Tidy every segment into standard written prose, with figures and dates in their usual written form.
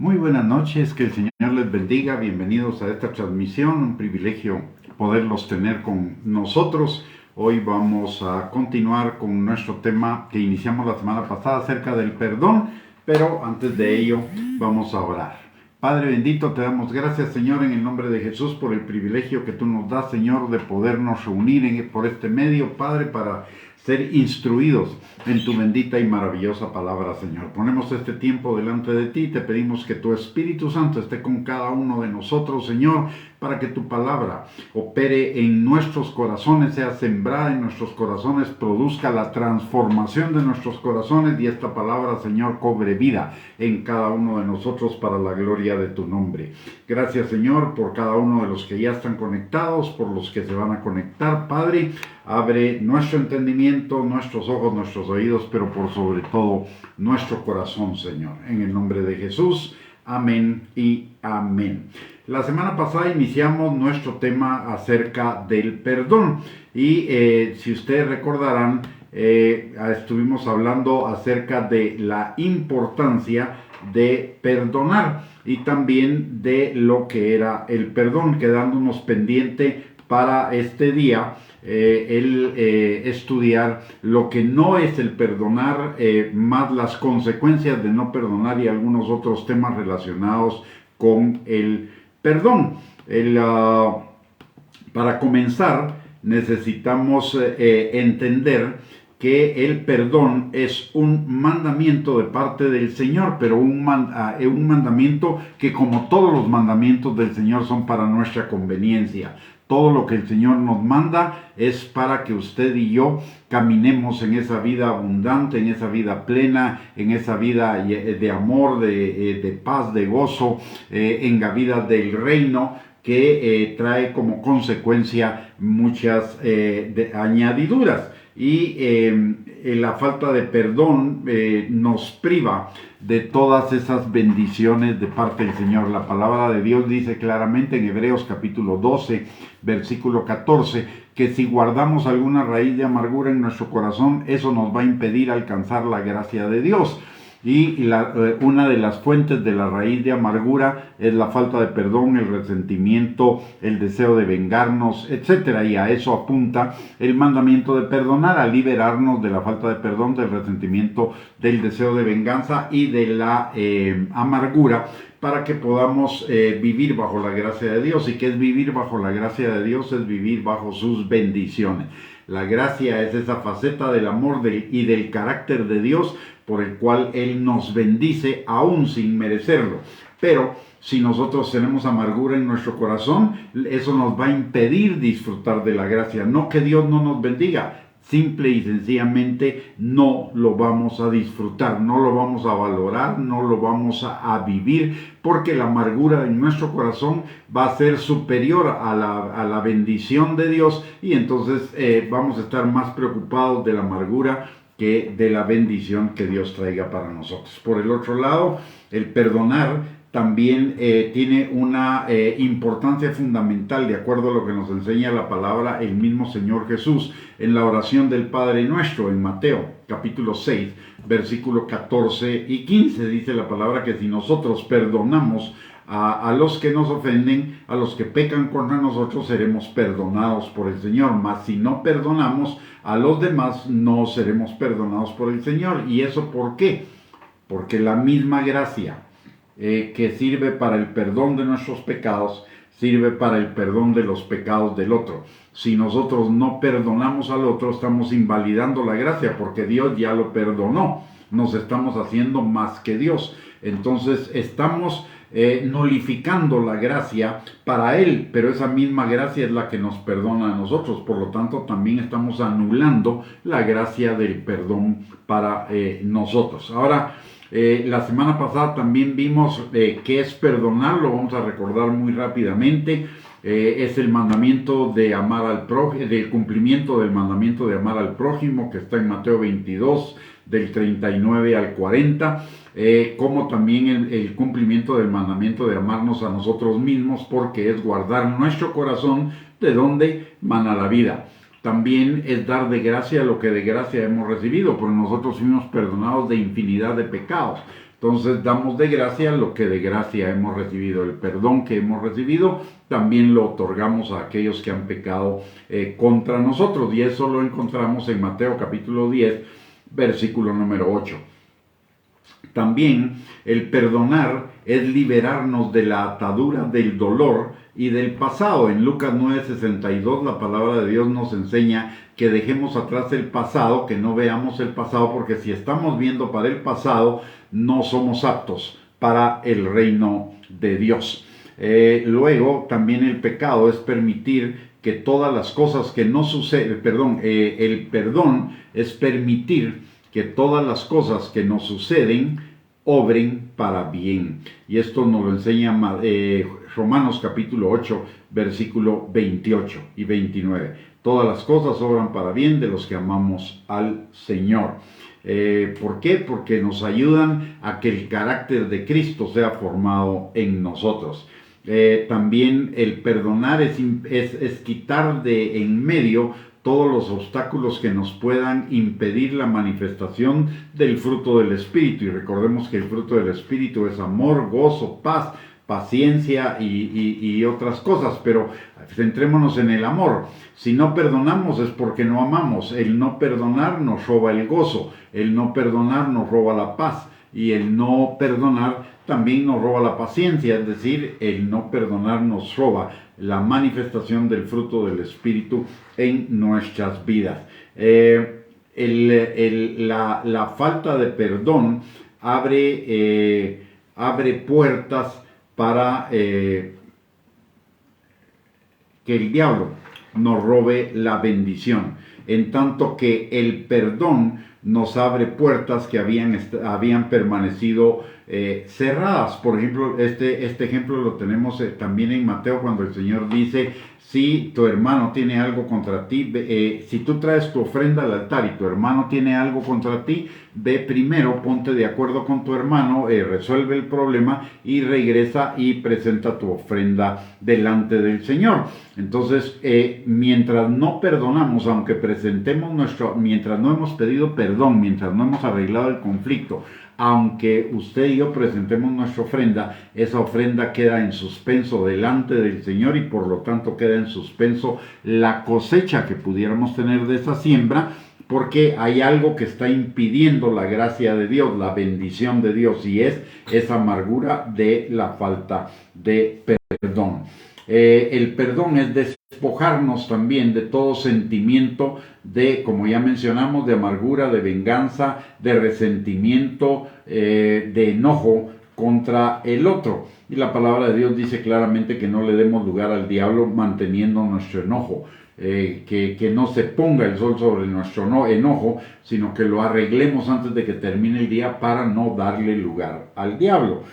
Muy buenas noches, que el Señor les bendiga, bienvenidos a esta transmisión, un privilegio poderlos tener con nosotros. Hoy vamos a continuar con nuestro tema que iniciamos la semana pasada acerca del perdón, pero antes de ello vamos a orar. Padre bendito, te damos gracias, Señor, en el nombre de Jesús, por el privilegio que tú nos das, Señor, de podernos reunir por este medio, Padre, para ser instruidos en tu bendita y maravillosa palabra, Señor. Ponemos este tiempo delante de ti y te pedimos que tu Espíritu Santo esté con cada uno de nosotros, Señor, para que tu palabra opere en nuestros corazones, sea sembrada en nuestros corazones, produzca la transformación de nuestros corazones y esta palabra, Señor, cobre vida en cada uno de nosotros para la gloria de tu nombre. Gracias, Señor, por cada uno de los que ya están conectados, por los que se van a conectar, Padre. Abre nuestro entendimiento, nuestros ojos, nuestros oídos, pero por sobre todo nuestro corazón, Señor. En el nombre de Jesús, amén y amén. La semana pasada iniciamos nuestro tema acerca del perdón y si ustedes recordarán, estuvimos hablando acerca de la importancia de perdonar y también de lo que era el perdón, quedándonos pendiente para este día estudiar lo que no es el perdonar, más las consecuencias de no perdonar y algunos otros temas relacionados con el perdón. Para comenzar, necesitamos entender que el perdón es un mandamiento de parte del Señor, pero un mandamiento que, como todos los mandamientos del Señor, son para nuestra conveniencia. Todo lo que el Señor nos manda es para que usted y yo caminemos en esa vida abundante, en esa vida plena, en esa vida de amor, de paz, de gozo, en la vida del reino, que trae como consecuencia muchas añadiduras. Y la falta de perdón nos priva de todas esas bendiciones de parte del Señor. La palabra de Dios dice claramente en Hebreos capítulo 12, versículo 14, que si guardamos alguna raíz de amargura en nuestro corazón, eso nos va a impedir alcanzar la gracia de Dios. Y una de las fuentes de la raíz de amargura es la falta de perdón, el resentimiento, el deseo de vengarnos, etc. Y a eso apunta el mandamiento de perdonar, a liberarnos de la falta de perdón, del resentimiento, del deseo de venganza y de la amargura, para que podamos vivir bajo la gracia de Dios. ¿Y qué es vivir bajo la gracia de Dios? Es vivir bajo sus bendiciones. La gracia es esa faceta del amor y del carácter de Dios por el cual Él nos bendice aún sin merecerlo. Pero si nosotros tenemos amargura en nuestro corazón, eso nos va a impedir disfrutar de la gracia. No que Dios no nos bendiga, simple y sencillamente no lo vamos a disfrutar, no lo vamos a valorar, no lo vamos a vivir, porque la amargura en nuestro corazón va a ser superior a la bendición de Dios, y entonces vamos a estar más preocupados de la amargura que de la bendición que Dios traiga para nosotros. Por el otro lado, el perdonar también tiene una importancia fundamental, de acuerdo a lo que nos enseña la palabra el mismo Señor Jesús en la oración del Padre Nuestro en Mateo capítulo 6, versículo 14 y 15. Dice la palabra que si nosotros perdonamos a los que nos ofenden, a los que pecan contra nosotros, seremos perdonados por el Señor. Mas si no perdonamos a los demás, no seremos perdonados por el Señor. ¿Y eso por qué? Porque la misma gracia que sirve para el perdón de nuestros pecados, sirve para el perdón de los pecados del otro. Si nosotros no perdonamos al otro, estamos invalidando la gracia, porque Dios ya lo perdonó. Nos estamos haciendo más que Dios. Entonces estamos nulificando la gracia para Él, pero esa misma gracia es la que nos perdona a nosotros. Por lo tanto, también estamos anulando la gracia del perdón para nosotros. Ahora, la semana pasada también vimos qué es perdonar, lo vamos a recordar muy rápidamente. Es el mandamiento de amar al prójimo, del cumplimiento del mandamiento de amar al prójimo, que está en Mateo 22, del 39 al 40, como también el cumplimiento del mandamiento de amarnos a nosotros mismos, porque es guardar nuestro corazón, de donde mana la vida. También es dar de gracia lo que de gracia hemos recibido, porque nosotros fuimos perdonados de infinidad de pecados. Entonces damos de gracia lo que de gracia hemos recibido. El perdón que hemos recibido también lo otorgamos a aquellos que han pecado contra nosotros. Y eso lo encontramos en Mateo capítulo 10, versículo número 8. También el perdonar es liberarnos de la atadura del dolor y del pasado. En Lucas 9:62 la palabra de Dios nos enseña que dejemos atrás el pasado, que no veamos el pasado, porque si estamos viendo para el pasado, no somos aptos para el reino de Dios. Luego, también el pecado es permitir que todas las cosas que no suceden, el perdón es permitir que todas las cosas que nos suceden obren para bien. Y esto nos lo enseña Romanos capítulo 8, versículo 28 y 29. Todas las cosas obran para bien de los que amamos al Señor. ¿Por qué? Porque nos ayudan a que el carácter de Cristo sea formado en nosotros. También el perdonar es quitar de en medio todos los obstáculos que nos puedan impedir la manifestación del fruto del Espíritu. Y recordemos que el fruto del Espíritu es amor, gozo, paz, paciencia y otras cosas, pero centrémonos en el amor. Si no perdonamos es porque no amamos. El no perdonar nos roba el gozo, el no perdonar nos roba la paz, y el no perdonar también nos roba la paciencia, es decir, el no perdonar nos roba la manifestación del fruto del Espíritu en nuestras vidas. La falta de perdón abre puertas para que el diablo nos robe la bendición, en tanto que el perdón nos abre puertas que habían permanecido cerradas. Por ejemplo, este ejemplo lo tenemos también en Mateo, cuando el Señor dice: si tu hermano tiene algo contra ti, si tú traes tu ofrenda al altar y tu hermano tiene algo contra ti, ve primero, ponte de acuerdo con tu hermano, resuelve el problema y regresa y presenta tu ofrenda delante del Señor. Entonces, mientras no perdonamos, aunque mientras no hemos pedido perdón, mientras no hemos arreglado el conflicto, aunque usted y yo presentemos nuestra ofrenda, esa ofrenda queda en suspenso delante del Señor, y por lo tanto queda en suspenso la cosecha que pudiéramos tener de esa siembra, porque hay algo que está impidiendo la gracia de Dios, la bendición de Dios, y es esa amargura de la falta de perdón. El perdón es despojarnos también de todo sentimiento de, como ya mencionamos, de amargura, de venganza, de resentimiento, de enojo contra el otro. Y la palabra de Dios dice claramente que no le demos lugar al diablo manteniendo nuestro enojo. Que no se ponga el sol sobre nuestro enojo, sino que lo arreglemos antes de que termine el día para no darle lugar al diablo.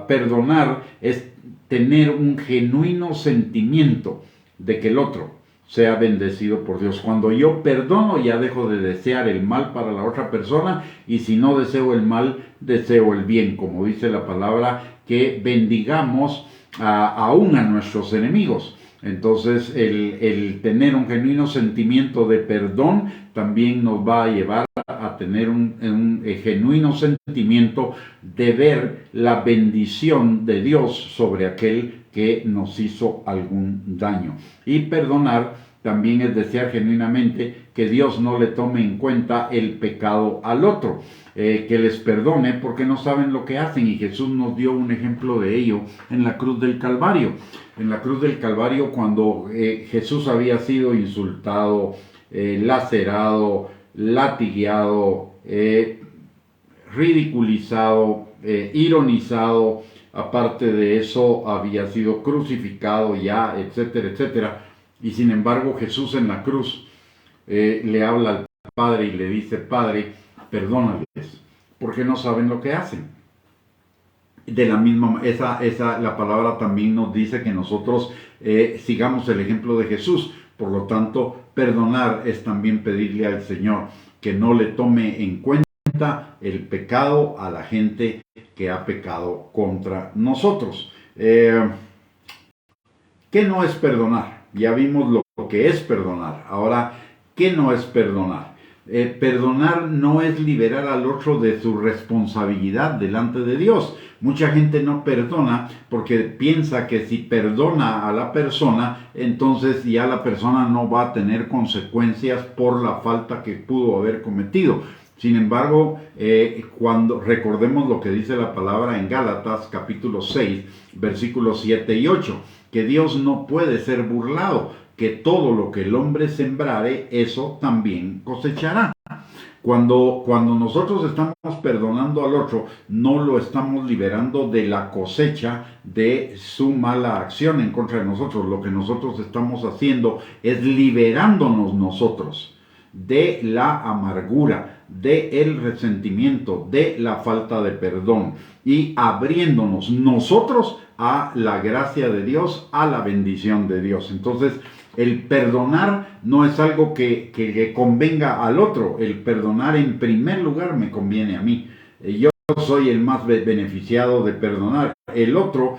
Perdonar es tener un genuino sentimiento de que el otro sea bendecido por Dios. Cuando yo perdono, ya dejo de desear el mal para la otra persona, y si no deseo el mal, deseo el bien, como dice la palabra, que bendigamos aún a nuestros enemigos. Entonces, el tener un genuino sentimiento de perdón también nos va a llevar a tener un genuino sentimiento de ver la bendición de Dios sobre aquel que nos hizo algún daño. Y perdonar también es desear genuinamente que Dios no le tome en cuenta el pecado al otro, que les perdone porque no saben lo que hacen, y Jesús nos dio un ejemplo de ello en la cruz del Calvario. En la cruz del Calvario, cuando Jesús había sido insultado, lacerado, latigueado, ridiculizado, ironizado, aparte de eso había sido crucificado ya, etcétera, etcétera. Y sin embargo, Jesús en la cruz le habla al Padre y le dice: Padre, perdónales, porque no saben lo que hacen. De la misma la palabra también nos dice que nosotros sigamos el ejemplo de Jesús. Por lo tanto, perdonar es también pedirle al Señor que no le tome en cuenta el pecado a la gente que ha pecado contra nosotros. ¿Qué no es perdonar? Ya vimos lo que es perdonar. Ahora, ¿qué no es perdonar? Perdonar no es liberar al otro de su responsabilidad delante de Dios. Mucha gente no perdona porque piensa que si perdona a la persona, entonces ya la persona no va a tener consecuencias por la falta que pudo haber cometido. Sin embargo, cuando recordemos lo que dice la palabra en Gálatas capítulo 6, versículos 7 y 8, que Dios no puede ser burlado, que todo lo que el hombre sembrare, eso también cosechará. Cuando nosotros estamos perdonando al otro, no lo estamos liberando de la cosecha de su mala acción en contra de nosotros. Lo que nosotros estamos haciendo es liberándonos nosotros de la amargura, del resentimiento, de la falta de perdón y abriéndonos nosotros a la gracia de Dios, a la bendición de Dios. Entonces, el perdonar no es algo que le convenga al otro. El perdonar en primer lugar me conviene a mí. Yo soy el más beneficiado de perdonar. El otro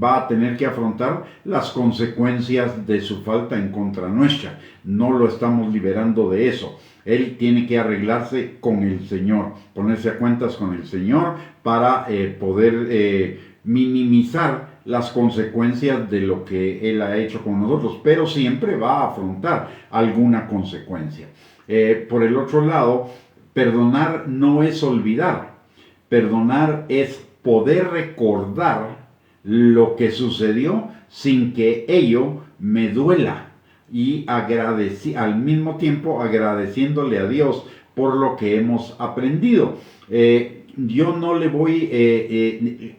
va a tener que afrontar las consecuencias de su falta en contra nuestra. No lo estamos liberando de eso. Él tiene que arreglarse con el Señor, ponerse a cuentas con el Señor para poder minimizar las consecuencias de lo que Él ha hecho con nosotros, pero siempre va a afrontar alguna consecuencia. Por el otro lado, perdonar no es olvidar, perdonar es poder recordar lo que sucedió sin que ello me duela y al mismo tiempo agradeciéndole a Dios por lo que hemos aprendido. Yo no le voy,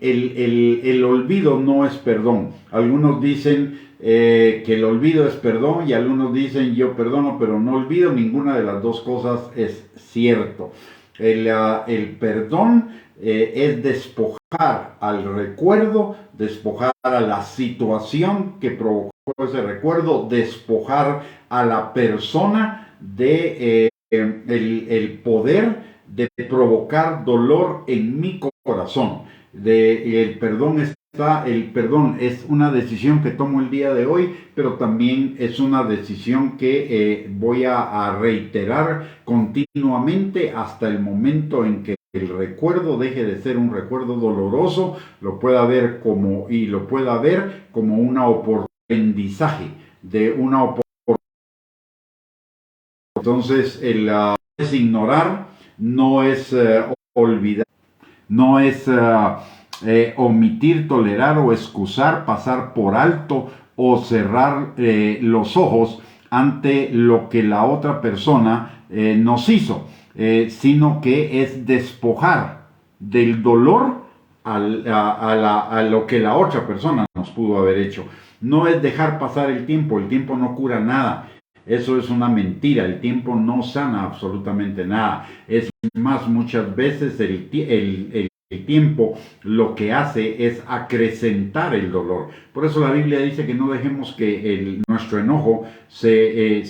el olvido no es perdón. Algunos dicen que el olvido es perdón y algunos dicen yo perdono pero no olvido. Ninguna de las dos cosas es cierto. El perdón es despojar al recuerdo, despojar a la situación que provocó ese recuerdo, despojar a la persona de el poder de provocar dolor en mi corazón. El perdón es una decisión que tomo el día de hoy, pero también es una decisión que voy a reiterar continuamente hasta el momento en que el recuerdo deje de ser un recuerdo doloroso, lo pueda ver como un aprendizaje de una oportunidad. Entonces, es ignorar, no es olvidar, no es omitir, tolerar o excusar, pasar por alto o cerrar los ojos ante lo que la otra persona nos hizo, sino que es despojar del dolor a lo que la otra persona nos pudo haber hecho. No es dejar pasar el tiempo no cura nada. Eso es una mentira, el tiempo no sana absolutamente nada. Es más, muchas veces el tiempo lo que hace es acrecentar el dolor. Por eso la Biblia dice que no dejemos que nuestro enojo que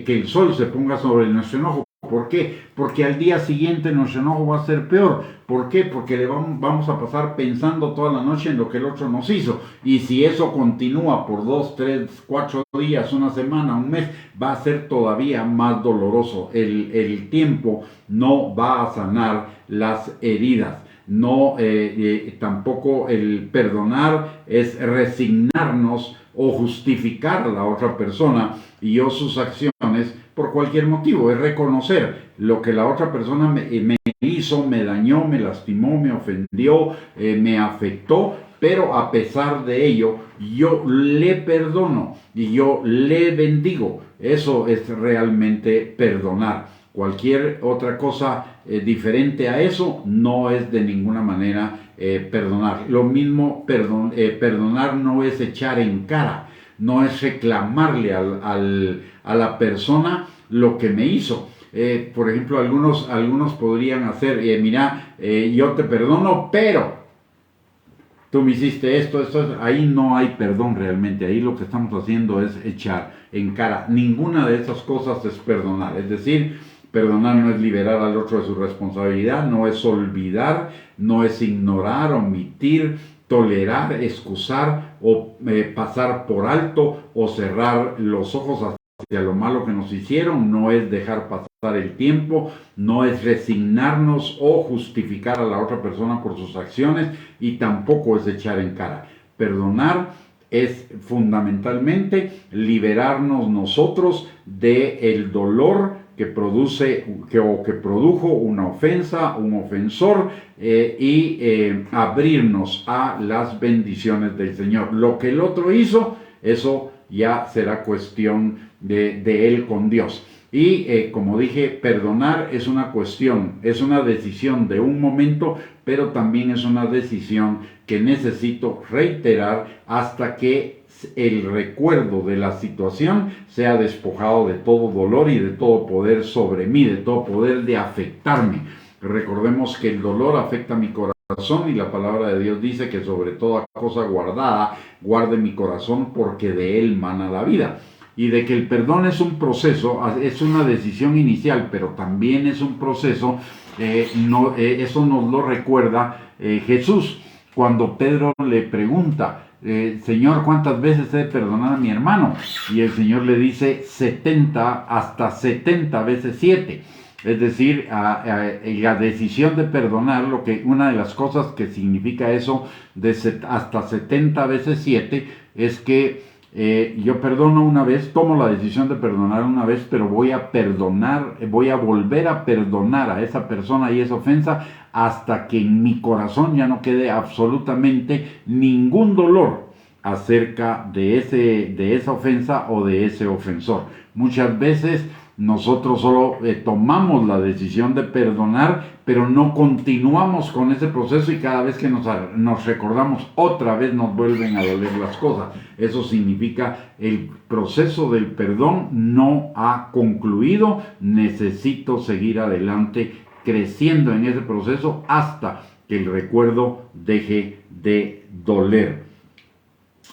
el sol se ponga sobre nuestro enojo. ¿Por qué? Porque al día siguiente nuestro enojo va a ser peor. ¿Por qué? Porque vamos a pasar pensando toda la noche en lo que el otro nos hizo. Y si eso continúa por 2, 3, 4 días, una semana, un mes, va a ser todavía más doloroso. El tiempo no va a sanar las heridas. No, tampoco el perdonar es resignarnos o justificar a la otra persona y sus acciones por cualquier motivo. Es reconocer lo que la otra persona me hizo, me dañó, me lastimó, me ofendió, me afectó, pero a pesar de ello yo le perdono y yo le bendigo. Eso es realmente perdonar. Cualquier otra cosa diferente a eso no es de ninguna manera perdonar. Lo mismo, perdonar no es echar en cara, no es reclamarle a la persona lo que me hizo. Por ejemplo, algunos podrían hacer, mira, yo te perdono, pero tú me hiciste esto, ahí no hay perdón realmente. Ahí lo que estamos haciendo es echar en cara. Ninguna de esas cosas es perdonar. Es decir, perdonar no es liberar al otro de su responsabilidad, no es olvidar, no es ignorar, omitir, tolerar, excusar o pasar por alto o cerrar los ojos hacia lo malo que nos hicieron, no es dejar pasar el tiempo, no es resignarnos o justificar a la otra persona por sus acciones y tampoco es echar en cara. Perdonar es fundamentalmente liberarnos nosotros del dolor que produjo una ofensa, un ofensor, abrirnos a las bendiciones del Señor. Lo que el otro hizo, eso ya será cuestión de él con Dios. Y como dije, perdonar es una cuestión, es una decisión de un momento, pero también es una decisión que necesito reiterar hasta que el recuerdo de la situación sea despojado de todo dolor y de todo poder sobre mí, de todo poder de afectarme. Recordemos que el dolor afecta mi corazón y la palabra de Dios dice que sobre toda cosa guardada, guarde mi corazón porque de él mana la vida. Y de que el perdón es un proceso, es una decisión inicial, pero también es un proceso, eso nos lo recuerda Jesús cuando Pedro le pregunta, Señor, ¿cuántas veces he de perdonar a mi hermano? Y el Señor le dice 70 hasta 70 veces 7. Es decir, la decisión de perdonar, una de las cosas que significa eso de hasta 70 veces 7 es que yo perdono una vez, tomo la decisión de perdonar una vez, pero voy a volver a perdonar a esa persona y esa ofensa hasta que en mi corazón ya no quede absolutamente ningún dolor acerca de esa ofensa o de ese ofensor. Muchas veces nosotros solo tomamos la decisión de perdonar, pero no continuamos con ese proceso y cada vez que nos recordamos otra vez nos vuelven a doler las cosas. Eso significa el proceso del perdón no ha concluido, necesito seguir adelante creciendo en ese proceso hasta que el recuerdo deje de doler.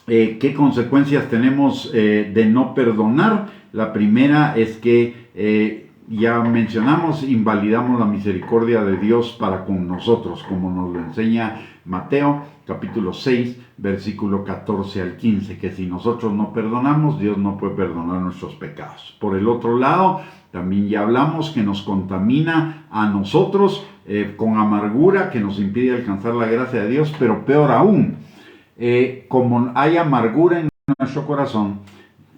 ¿Qué consecuencias tenemos de no perdonar? La primera es que ya mencionamos, invalidamos la misericordia de Dios para con nosotros, como nos lo enseña Mateo capítulo 6, versículo 14 al 15, que si nosotros no perdonamos, Dios no puede perdonar nuestros pecados. Por el otro lado, también ya hablamos que nos contamina a nosotros con amargura, que nos impide alcanzar la gracia de Dios, pero peor aún, como hay amargura en nuestro corazón,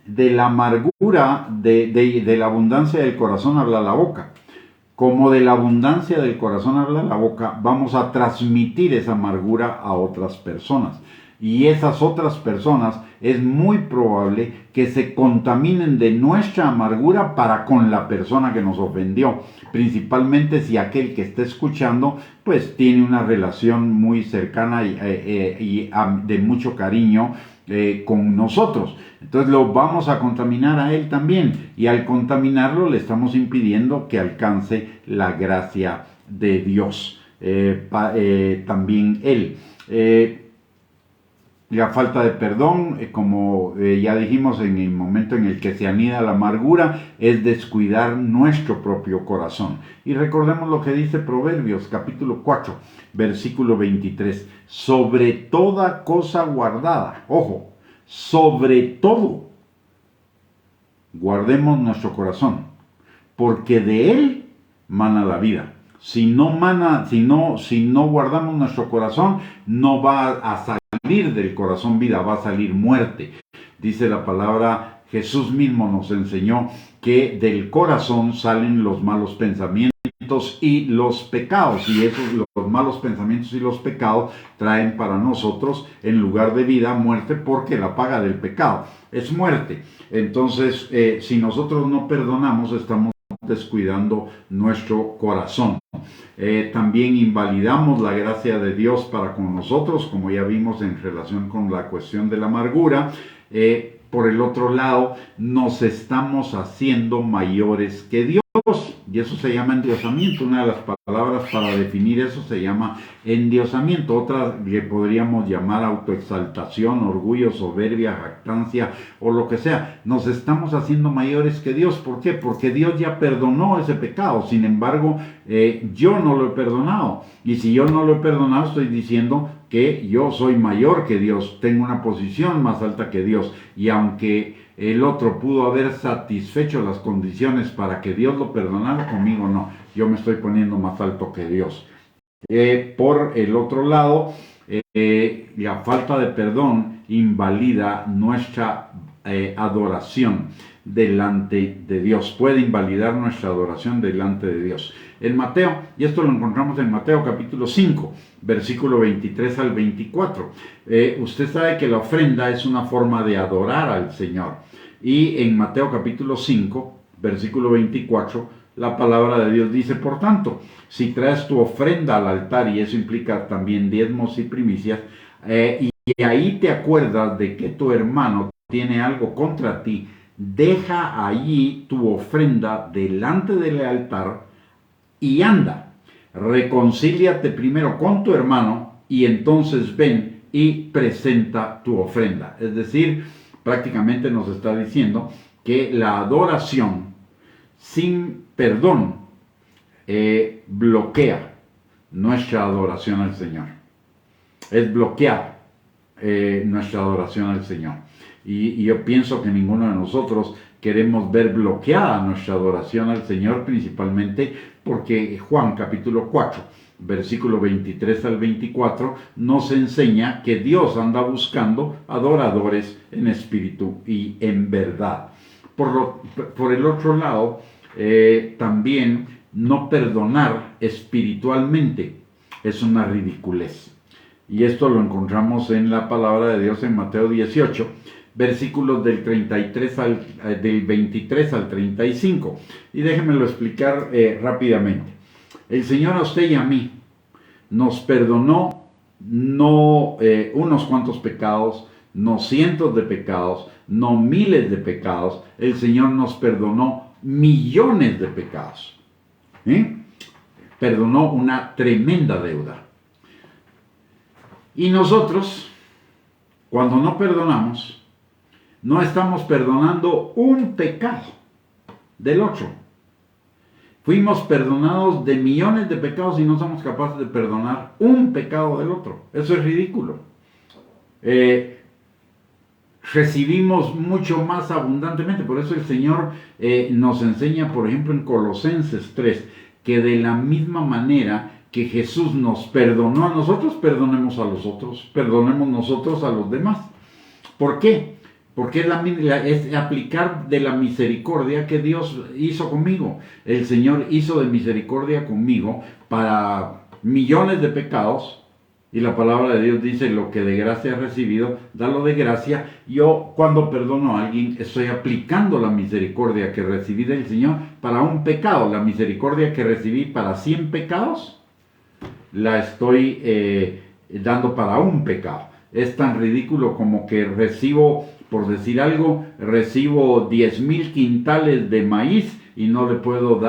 de la amargura, de la abundancia del corazón habla la boca. Como de la abundancia del corazón habla la boca, vamos a transmitir esa amargura a otras personas. Y esas otras personas es muy probable que se contaminen de nuestra amargura para con la persona que nos ofendió. Principalmente si aquel que está escuchando pues tiene una relación muy cercana y de mucho cariño con nosotros. Entonces lo vamos a contaminar a él también, y al contaminarlo le estamos impidiendo que alcance la gracia de Dios. También él. La falta de perdón, como ya dijimos, en el momento en el que se anida la amargura, es descuidar nuestro propio corazón. Y recordemos lo que dice Proverbios, capítulo 4, versículo 23. Sobre toda cosa guardada, ojo, sobre todo, guardemos nuestro corazón, porque de él mana la vida. Si no guardamos nuestro corazón, no va a salir del corazón vida, va a salir muerte. Dice la palabra, Jesús mismo nos enseñó que del corazón salen los malos pensamientos y los pecados, y los malos pensamientos y los pecados traen para nosotros, en lugar de vida, muerte, porque la paga del pecado es muerte. Entonces, si nosotros no perdonamos, estamos descuidando nuestro corazón. También invalidamos la gracia de Dios para con nosotros, como ya vimos en relación con la cuestión de la amargura. Por el otro lado, nos estamos haciendo mayores que Dios, y eso se llama endiosamiento. Una de las palabras para definir eso se llama endiosamiento. Otra que podríamos llamar autoexaltación, orgullo, soberbia, jactancia o lo que sea. Nos estamos haciendo mayores que Dios. ¿Por qué? Porque Dios ya perdonó ese pecado. Sin embargo, yo no lo he perdonado. Y si yo no lo he perdonado, estoy diciendo que yo soy mayor que Dios, tengo una posición más alta que Dios, y aunque el otro pudo haber satisfecho las condiciones para que Dios lo perdonara, conmigo no, yo me estoy poniendo más alto que Dios. Por el otro lado, la falta de perdón invalida nuestra adoración delante de Dios, puede invalidar nuestra adoración delante de Dios. En Mateo, y esto lo encontramos en Mateo capítulo 5, versículo 23 al 24. Usted sabe que la ofrenda es una forma de adorar al Señor. Y en Mateo capítulo 5, versículo 24, la palabra de Dios dice: por tanto, si traes tu ofrenda al altar, y eso implica también diezmos y primicias, y ahí te acuerdas de que tu hermano tiene algo contra ti, deja allí tu ofrenda delante del altar y anda, reconcíliate primero con tu hermano y entonces ven y presenta tu ofrenda. Es decir, prácticamente nos está diciendo que la adoración sin perdón bloquea nuestra adoración al Señor. Es bloquear nuestra adoración al Señor. Y yo pienso que ninguno de nosotros queremos ver bloqueada nuestra adoración al Señor, principalmente porque Juan capítulo 4, versículo 23 al 24, nos enseña que Dios anda buscando adoradores en espíritu y en verdad. Por el otro lado, también no perdonar espiritualmente es una ridiculez. Y esto lo encontramos en la palabra de Dios en Mateo 18, versículos del 23 al 35. Y déjenmelo explicar rápidamente. El Señor a usted y a mí nos perdonó no unos cuantos pecados, no cientos de pecados, no miles de pecados. El Señor nos perdonó millones de pecados. Perdonó una tremenda deuda. Y nosotros, cuando no perdonamos, no estamos perdonando un pecado del otro. Fuimos perdonados de millones de pecados y no somos capaces de perdonar un pecado del otro. Eso es ridículo. Recibimos mucho más abundantemente. Por eso el Señor nos enseña, por ejemplo, en Colosenses 3, que de la misma manera que Jesús nos perdonó a nosotros, perdonemos a los otros, perdonemos nosotros a los demás. ¿Por qué? Porque es aplicar de la misericordia que Dios hizo conmigo. El Señor hizo de misericordia conmigo para millones de pecados. Y la palabra de Dios dice: lo que de gracia he recibido, dalo de gracia. Yo, cuando perdono a alguien, estoy aplicando la misericordia que recibí del Señor para un pecado. La misericordia que recibí para 100 pecados, la estoy dando para un pecado. Es tan ridículo como que recibo, por decir algo, recibo 10,000 quintales de maíz y no le puedo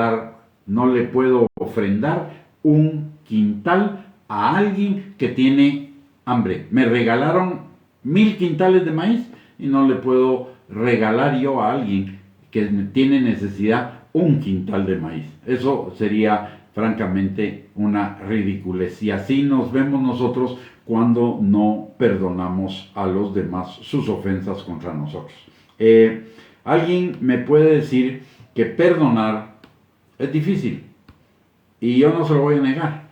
ofrendar un quintal a alguien que tiene hambre. Me regalaron 1,000 quintales de maíz y no le puedo regalar yo a alguien que tiene necesidad un quintal de maíz. Eso sería francamente una ridiculez. Y así nos vemos nosotros cuando no perdonamos a los demás sus ofensas contra nosotros. Alguien me puede decir que perdonar es difícil, y yo no se lo voy a negar.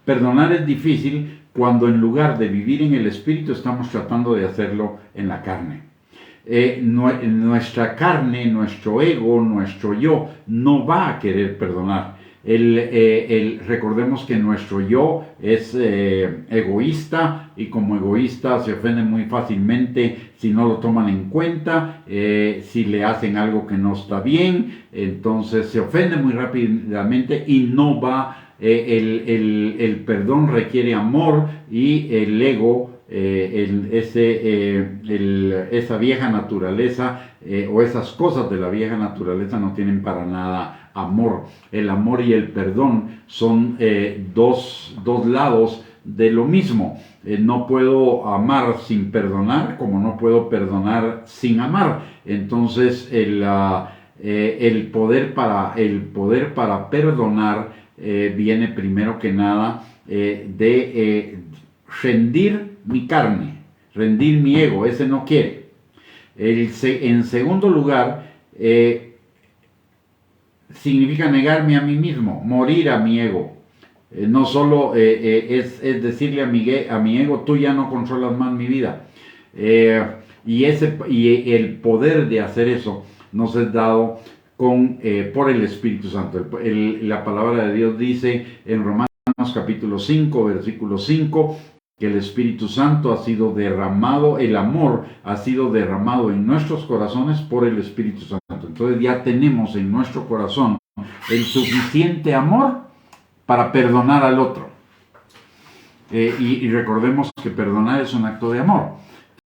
Perdonar es difícil cuando en lugar de vivir en el Espíritu estamos tratando de hacerlo en la carne. Nuestra carne, nuestro ego, nuestro yo no va a querer perdonar. Recordemos que nuestro yo es egoísta, y como egoísta se ofende muy fácilmente si no lo toman en cuenta, si le hacen algo que no está bien, entonces se ofende muy rápidamente y no va. El perdón requiere amor, y el ego, esa vieja naturaleza o esas cosas de la vieja naturaleza no tienen para nada amor. El amor y el perdón son dos lados de lo mismo. No puedo amar sin perdonar, como no puedo perdonar sin amar. Entonces el poder para perdonar viene primero que nada de rendir mi carne, rendir mi ego, ese no quiere. En segundo lugar, significa negarme a mí mismo, morir a mi ego. No solo es decirle a mi ego, tú ya no controlas más mi vida. Y el poder de hacer eso nos es dado por el Espíritu Santo. La palabra de Dios dice en Romanos capítulo 5, versículo 5, que el Espíritu Santo ha sido derramado, el amor ha sido derramado en nuestros corazones por el Espíritu Santo. Entonces ya tenemos en nuestro corazón el suficiente amor para perdonar al otro. Y recordemos que perdonar es un acto de amor.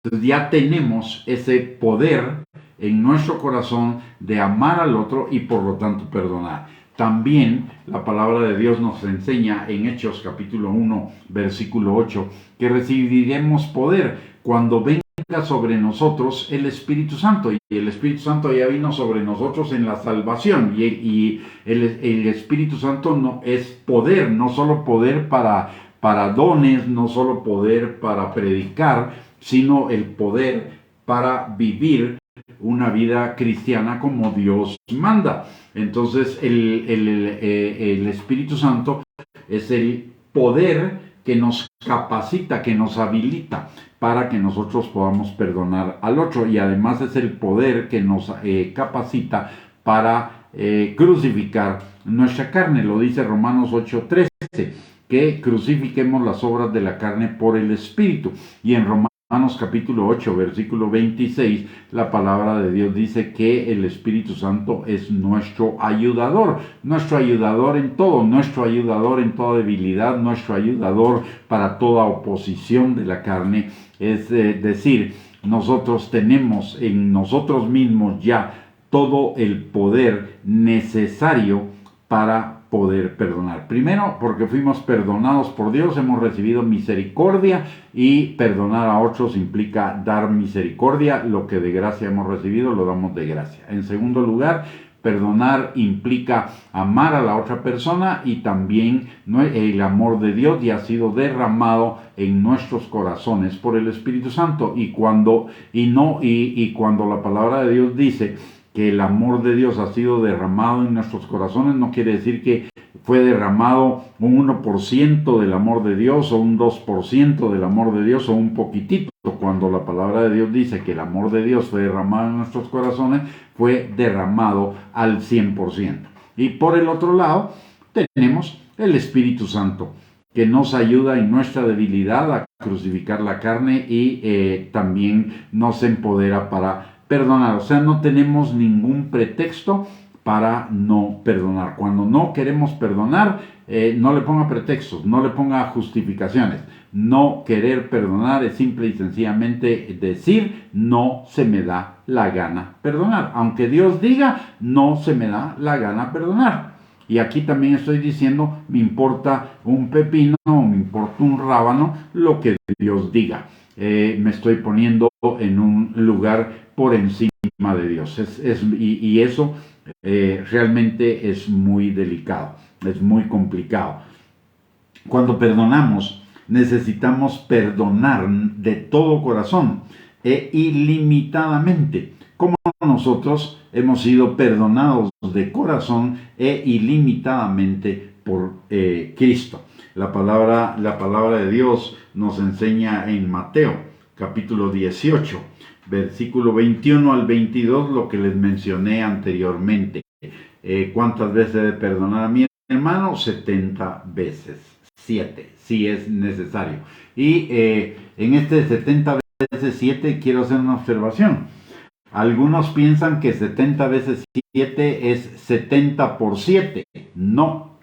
Entonces ya tenemos ese poder en nuestro corazón de amar al otro y por lo tanto perdonar. También la palabra de Dios nos enseña en Hechos capítulo 1, versículo 8, que recibiremos poder cuando venga sobre nosotros el Espíritu Santo. Y el Espíritu Santo ya vino sobre nosotros en la salvación. Y el Espíritu Santo no, es poder, no solo poder para dones, no solo poder para predicar, sino el poder para vivir una vida cristiana como Dios manda. Entonces el Espíritu Santo es el poder que nos capacita, que nos habilita para que nosotros podamos perdonar al otro, y además es el poder que nos capacita para crucificar nuestra carne. Lo dice Romanos 8:13, que crucifiquemos las obras de la carne por el Espíritu. Y en Romanos capítulo 8, versículo 26, la palabra de Dios dice que el Espíritu Santo es nuestro ayudador en todo, nuestro ayudador en toda debilidad, nuestro ayudador para toda oposición de la carne. Es decir, nosotros tenemos en nosotros mismos ya todo el poder necesario para poder perdonar. Primero, porque fuimos perdonados por Dios, hemos recibido misericordia, y perdonar a otros implica dar misericordia. Lo que de gracia hemos recibido lo damos de gracia. En segundo lugar, perdonar implica amar a la otra persona, y también el amor de Dios ya ha sido derramado en nuestros corazones por el Espíritu Santo. Y cuando la palabra de Dios dice que el amor de Dios ha sido derramado en nuestros corazones, no quiere decir que fue derramado un 1% del amor de Dios, o un 2% del amor de Dios, o un poquitito. Cuando la palabra de Dios dice que el amor de Dios fue derramado en nuestros corazones, fue derramado al 100%. Y por el otro lado, tenemos el Espíritu Santo, que nos ayuda en nuestra debilidad a crucificar la carne, y también nos empodera para perdonar. O sea, no tenemos ningún pretexto para no perdonar. Cuando no queremos perdonar, no le ponga pretextos, no le ponga justificaciones. No querer perdonar es simple y sencillamente decir, no se me da la gana perdonar. Aunque Dios diga, no se me da la gana perdonar. Y aquí también estoy diciendo, me importa un pepino, me importa un rábano, lo que Dios diga. Me estoy poniendo en un lugar por encima de Dios. Y eso realmente es muy delicado, es muy complicado. Cuando perdonamos, necesitamos perdonar de todo corazón e ilimitadamente, como nosotros hemos sido perdonados de corazón e ilimitadamente por Cristo. La palabra de Dios nos enseña en Mateo capítulo 18, versículo 21 al 22, lo que les mencioné anteriormente. ¿Cuántas veces he de perdonar a mi hermano? 70 veces. 7, si es necesario. Y en este 70 veces 7 quiero hacer una observación. Algunos piensan que 70 veces 7 es 70 por 7. No.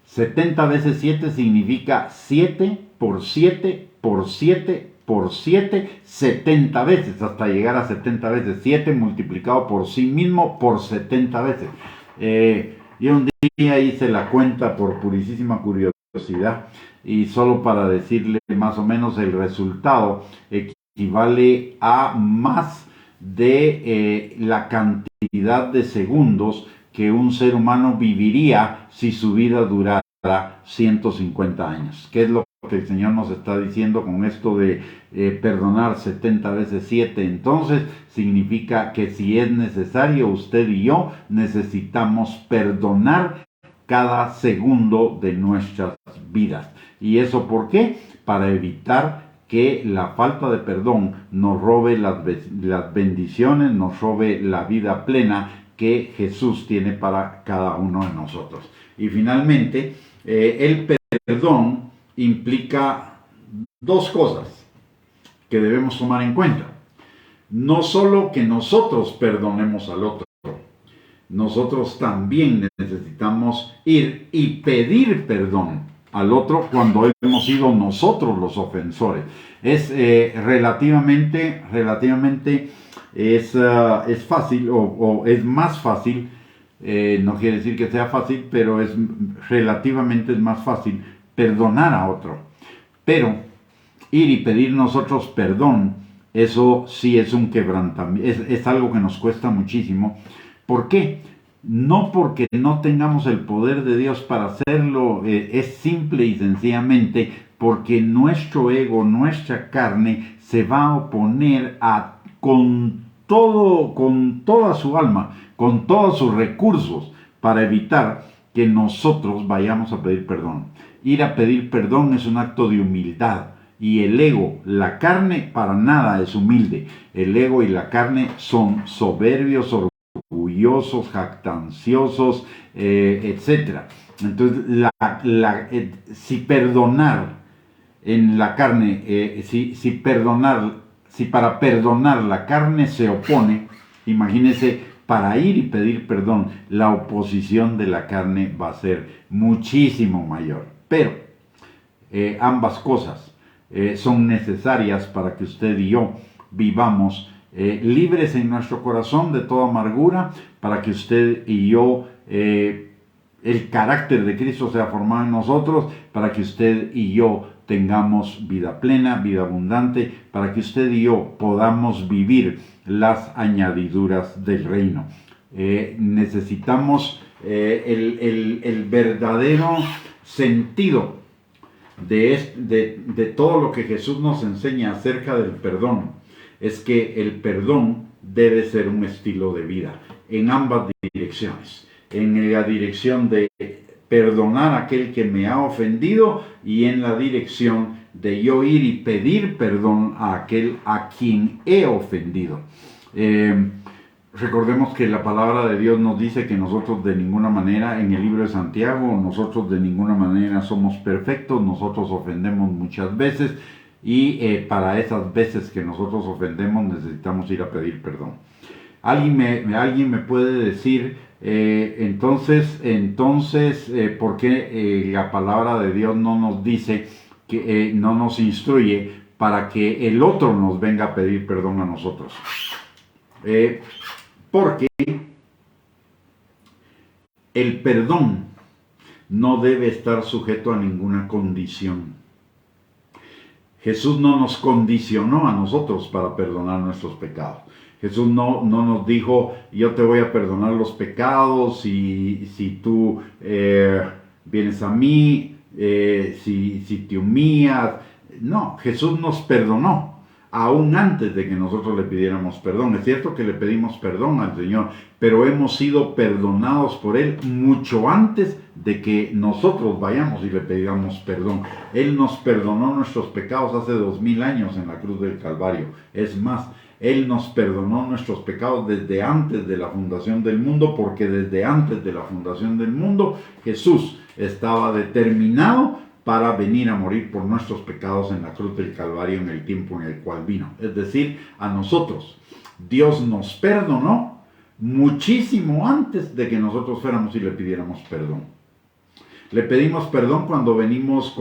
70 veces 7 significa 7 por 7 por 7 por 7, 70 veces, hasta llegar a 70 veces. 7 multiplicado por sí mismo por 70 veces. Yo un día hice la cuenta por purísima curiosidad, y solo para decirle más o menos el resultado, equivale a más de la cantidad de segundos que un ser humano viviría si su vida durara 150 años, que es lo que el Señor nos está diciendo con esto de perdonar 70 veces 7, entonces significa que si es necesario, usted y yo necesitamos perdonar cada segundo de nuestras vidas. ¿Y eso por qué? Para evitar que la falta de perdón nos robe las bendiciones, nos robe la vida plena que Jesús tiene para cada uno de nosotros. Y finalmente, el perdón implica dos cosas que debemos tomar en cuenta. No solo que nosotros perdonemos al otro, nosotros también necesitamos ir y pedir perdón al otro cuando hemos sido nosotros los ofensores. Es relativamente es fácil o es más fácil, no quiere decir que sea fácil, pero relativamente es más fácil perdonar a otro. Pero ir y pedir nosotros perdón, eso sí es un quebrantamiento, es algo que nos cuesta muchísimo. ¿Por qué? No porque no tengamos el poder de Dios para hacerlo, es simple y sencillamente porque nuestro ego, nuestra carne, se va a oponer con toda su alma, con todos sus recursos, para evitar que nosotros vayamos a pedir perdón. Ir a pedir perdón es un acto de humildad. Y el ego, la carne, para nada es humilde. El ego y la carne son soberbios, orgullosos, jactanciosos, etc. Entonces, si perdonar en la carne, si para perdonar la carne se opone, imagínense, para ir y pedir perdón, la oposición de la carne va a ser muchísimo mayor. Pero ambas cosas son necesarias para que usted y yo vivamos libres en nuestro corazón de toda amargura, para que usted y yo, el carácter de Cristo sea formado en nosotros, para que usted y yo tengamos vida plena, vida abundante, para que usted y yo podamos vivir las añadiduras del reino. Necesitamos el verdadero sentido de todo lo que Jesús nos enseña acerca del perdón. Es que el perdón debe ser un estilo de vida en ambas direcciones. En la dirección de perdonar a aquel que me ha ofendido y en la dirección de yo ir y pedir perdón a aquel a quien he ofendido. Recordemos que la palabra de Dios nos dice que nosotros de ninguna manera, en el libro de Santiago, nosotros de ninguna manera somos perfectos, nosotros ofendemos muchas veces y para esas veces que nosotros ofendemos necesitamos ir a pedir perdón. Alguien me puede decir, entonces, ¿por qué la palabra de Dios no nos dice, que no nos instruye para que el otro nos venga a pedir perdón a nosotros? Porque el perdón no debe estar sujeto a ninguna condición. Jesús no nos condicionó a nosotros para perdonar nuestros pecados. Jesús no nos dijo, yo te voy a perdonar los pecados si tú vienes a mí, si te humillas. No, Jesús nos perdonó aún antes de que nosotros le pidiéramos perdón. Es cierto que le pedimos perdón al Señor, pero hemos sido perdonados por Él mucho antes de que nosotros vayamos y le pedíamos perdón. Él nos perdonó nuestros pecados hace 2000 años en la cruz del Calvario. Es más, Él nos perdonó nuestros pecados desde antes de la fundación del mundo, porque desde antes de la fundación del mundo Jesús estaba determinado para venir a morir por nuestros pecados en la cruz del Calvario en el tiempo en el cual vino. Es decir, a nosotros Dios nos perdonó muchísimo antes de que nosotros fuéramos y le pidiéramos perdón. Le pedimos perdón cuando venimos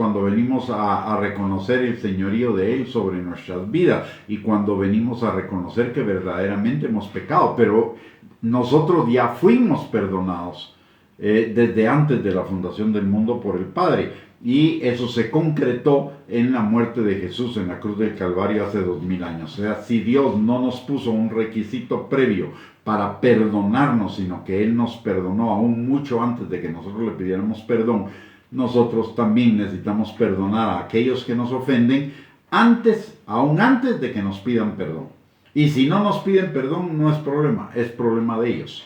a reconocer el señorío de Él sobre nuestras vidas y cuando venimos a reconocer que verdaderamente hemos pecado, pero nosotros ya fuimos perdonados desde antes de la fundación del mundo por el Padre. Y eso se concretó en la muerte de Jesús en la cruz del Calvario hace 2000 años. O sea, si Dios no nos puso un requisito previo para perdonarnos, sino que Él nos perdonó aún mucho antes de que nosotros le pidiéramos perdón, nosotros también necesitamos perdonar a aquellos que nos ofenden aún antes de que nos pidan perdón. Y si no nos piden perdón, no es problema de ellos.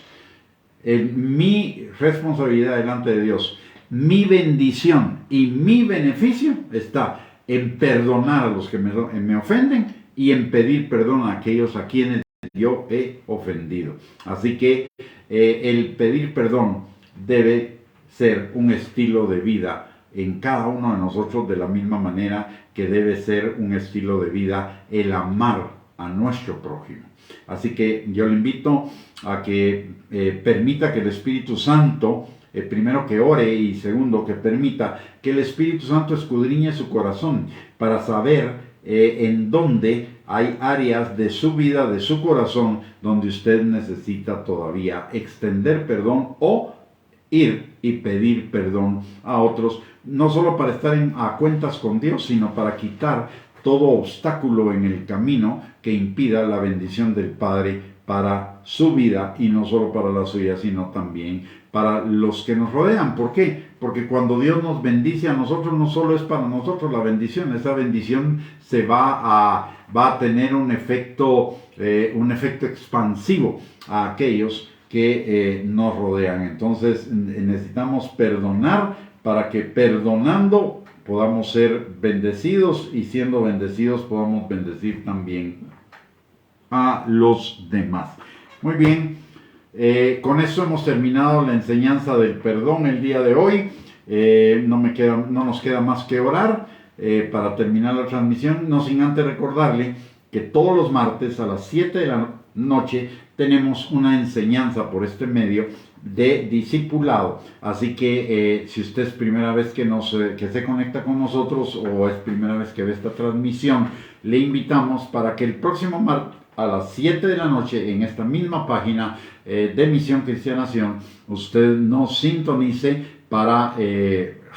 Mi responsabilidad delante de Dios, mi bendición y mi beneficio está en perdonar a los que me ofenden y en pedir perdón a aquellos a quienes yo he ofendido. Así que el pedir perdón debe ser un estilo de vida en cada uno de nosotros, de la misma manera que debe ser un estilo de vida el amar a nuestro prójimo. Así que yo le invito a que permita que el Espíritu Santo, primero que ore y segundo que permita que el Espíritu Santo escudriñe su corazón para saber en dónde hay áreas de su vida, de su corazón, donde usted necesita todavía extender perdón o ir y pedir perdón a otros, no solo para estar a cuentas con Dios, sino para quitar todo obstáculo en el camino que impida la bendición del Padre para su vida, y no solo para la suya, sino también para los que nos rodean. ¿Por qué? Porque cuando Dios nos bendice a nosotros, no solo es para nosotros la bendición, esa bendición se va a tener un efecto expansivo a aquellos que nos rodean. Entonces necesitamos perdonar para que perdonando podamos ser bendecidos, y siendo bendecidos podamos bendecir también a los demás. Muy bien, con eso hemos terminado la enseñanza del perdón el día de hoy. No nos queda más que orar para terminar la transmisión, no sin antes recordarle que todos los martes a las 7 de la noche tenemos una enseñanza por este medio de discipulado. Así que si usted es primera vez que se conecta con nosotros, o es primera vez que ve esta transmisión, le invitamos para que el próximo martes a las 7 de la noche en esta misma página de Misión Cristianación usted nos sintonice para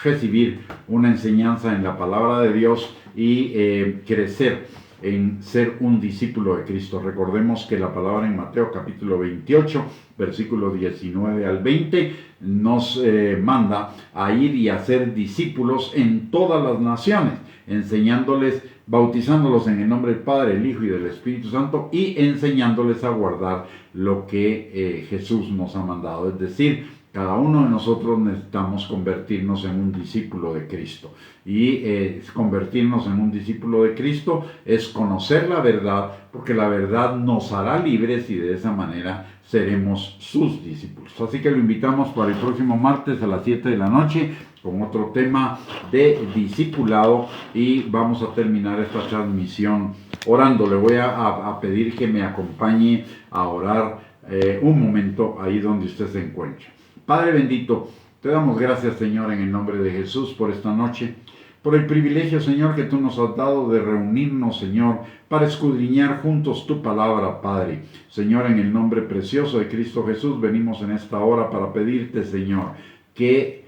recibir una enseñanza en la palabra de Dios y crecer en ser un discípulo de Cristo. Recordemos que la palabra en Mateo capítulo 28, versículo 19 al 20, nos manda a ir y a ser discípulos en todas las naciones, enseñándoles, bautizándolos en el nombre del Padre, el Hijo y del Espíritu Santo, y enseñándoles a guardar lo que Jesús nos ha mandado. Es decir, cada uno de nosotros necesitamos convertirnos en un discípulo de Cristo. Y convertirnos en un discípulo de Cristo es conocer la verdad, porque la verdad nos hará libres y de esa manera seremos sus discípulos. Así que lo invitamos para el próximo martes a las 7 de la noche con otro tema de discipulado, y vamos a terminar esta transmisión orando. Le voy a pedir que me acompañe a orar un momento ahí donde usted se encuentra. Padre bendito, te damos gracias, Señor, en el nombre de Jesús por esta noche, por el privilegio, Señor, que tú nos has dado de reunirnos, Señor, para escudriñar juntos tu palabra, Padre. Señor, en el nombre precioso de Cristo Jesús, venimos en esta hora para pedirte, Señor, que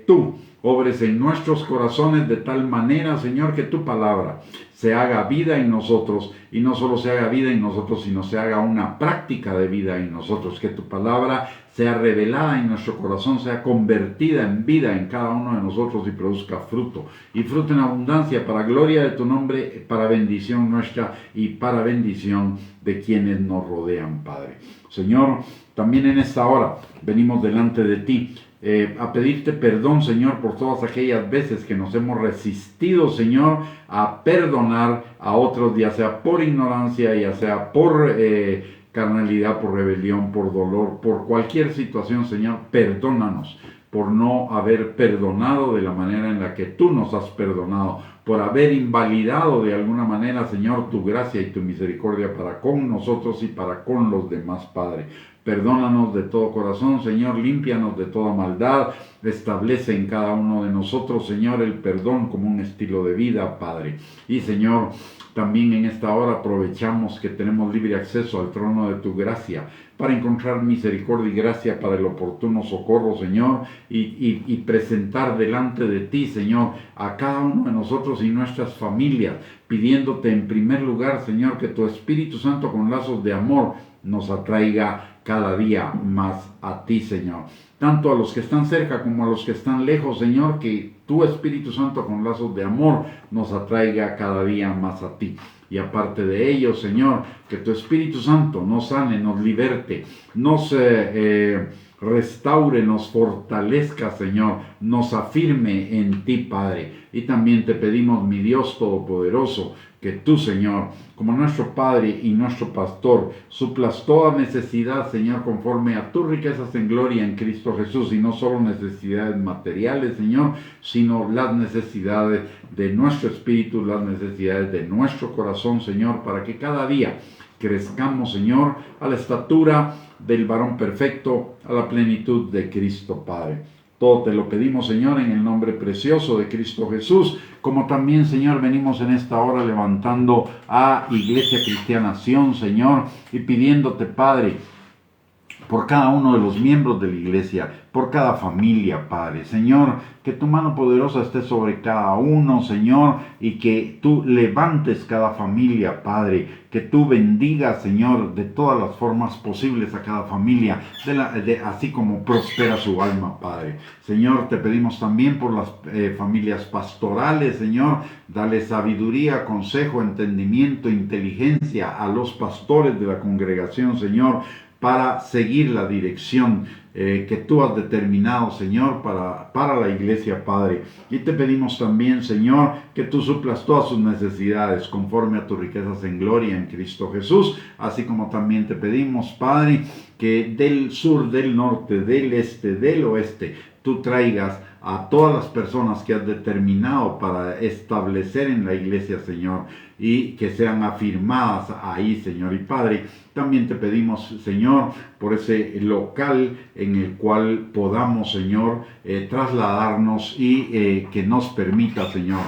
tú obres en nuestros corazones de tal manera, Señor, que tu palabra se haga vida en nosotros, y no solo se haga vida en nosotros, sino se haga una práctica de vida en nosotros, que tu palabra sea revelada en nuestro corazón, sea convertida en vida en cada uno de nosotros y produzca fruto, y fruto en abundancia para gloria de tu nombre, para bendición nuestra y para bendición de quienes nos rodean, Padre. Señor, también en esta hora venimos delante de ti a pedirte perdón, Señor, por todas aquellas veces que nos hemos resistido, Señor, a perdonar a otros, ya sea por ignorancia, ya sea por carnalidad, por rebelión, por dolor, por cualquier situación, Señor. Perdónanos por no haber perdonado de la manera en la que tú nos has perdonado, por haber invalidado de alguna manera, Señor, tu gracia y tu misericordia para con nosotros y para con los demás, Padre. Perdónanos de todo corazón, Señor, límpianos de toda maldad, establece en cada uno de nosotros, Señor, el perdón como un estilo de vida, Padre. Y, Señor, también en esta hora aprovechamos que tenemos libre acceso al trono de tu gracia para encontrar misericordia y gracia para el oportuno socorro, Señor, y presentar delante de ti, Señor, a cada uno de nosotros y nuestras familias, pidiéndote en primer lugar, Señor, que tu Espíritu Santo con lazos de amor nos atraiga cada día más a ti, Señor. Tanto a los que están cerca como a los que están lejos, Señor, que tu Espíritu Santo con lazos de amor nos atraiga cada día más a ti. Y aparte de ello, Señor, que tu Espíritu Santo nos sane, nos liberte, nos restaure, nos fortalezca, Señor, nos afirme en ti, Padre. Y también te pedimos, mi Dios Todopoderoso, que tú, Señor, como nuestro Padre y nuestro Pastor, suplas toda necesidad, Señor, conforme a tus riquezas en gloria en Cristo Jesús, y no solo necesidades materiales, Señor, sino las necesidades de nuestro espíritu, las necesidades de nuestro corazón, Señor, para que cada día crezcamos, Señor, a la estatura del varón perfecto, a la plenitud de Cristo, Padre. Todo te lo pedimos, Señor, en el nombre precioso de Cristo Jesús, como también, Señor, venimos en esta hora levantando a Iglesia Cristiana Sion, Señor, y pidiéndote, Padre, por cada uno de los miembros de la iglesia, por cada familia, Padre. Señor, que tu mano poderosa esté sobre cada uno, Señor, y que tú levantes cada familia, Padre. Que tú bendigas, Señor, de todas las formas posibles a cada familia, así como prospera su alma, Padre. Señor, te pedimos también por las familias pastorales, Señor. Dale sabiduría, consejo, entendimiento, inteligencia a los pastores de la congregación, Señor, para seguir la dirección que tú has determinado, Señor, para la iglesia, Padre. Y te pedimos también, Señor, que tú suplas todas sus necesidades conforme a tus riquezas en gloria en Cristo Jesús, así como también te pedimos, Padre, que del sur, del norte, del este, del oeste, tú traigas a todas las personas que has determinado para establecer en la iglesia, Señor, y que sean afirmadas ahí, Señor. Y Padre, también te pedimos, Señor, por ese local en el cual podamos, Señor, trasladarnos y que nos permita, Señor,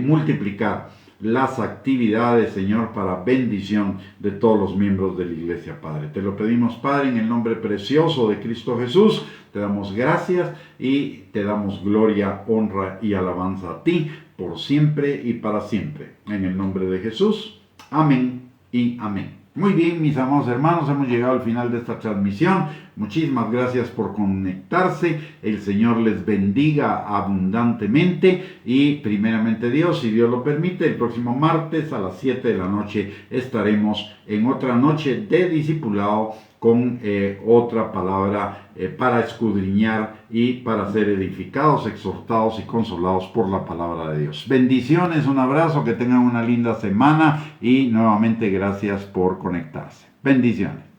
multiplicar las actividades, Señor, para bendición de todos los miembros de la iglesia, Padre. Te lo pedimos, Padre, en el nombre precioso de Cristo Jesús. Te damos gracias y te damos gloria, honra y alabanza a ti por siempre y para siempre. En el nombre de Jesús. Amén y amén. Muy bien, mis amados hermanos, hemos llegado al final de esta transmisión. Muchísimas gracias por conectarse. El Señor les bendiga abundantemente y primeramente Dios, si Dios lo permite, el próximo martes a las 7 de la noche estaremos en otra noche de discipulado con otra palabra para escudriñar y para ser edificados, exhortados y consolados por la palabra de Dios. Bendiciones, un abrazo, que tengan una linda semana y nuevamente gracias por conectarse. Bendiciones.